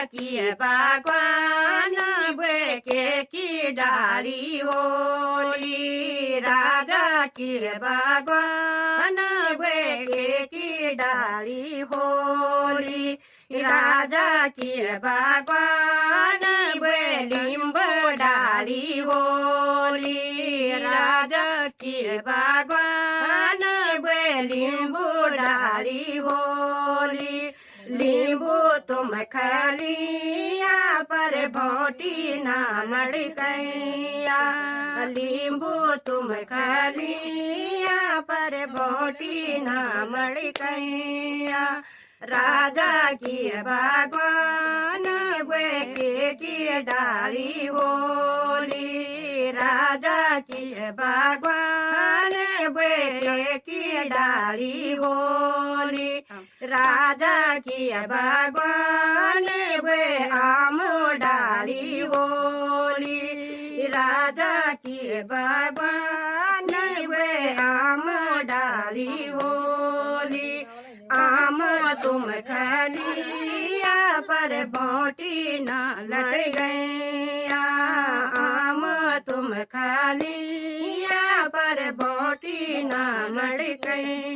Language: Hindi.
की बागवान बेके की डाली होली, राजा की बागवान बेके की डाली होली, राजा की बागवान बे लींबू डाली होली, राजा की बागवान बे लींबू डाली होली, लींबू तुम खलिया पर भोटी ना लड़कैया, लींबू तुम खलिया पर भोटी ना लड़कैया, राजा की बागवान बेके की डाली होली, राजा की बागवान बेके की डाली होली, राजा की बागवान बे आम डाली होली, राजा की बागवान बे आम डाली होली, आम तुम खलिया पर भोटी ना लड़ गैया, आम तुम खलिया पर भोटी ना लड़ गई।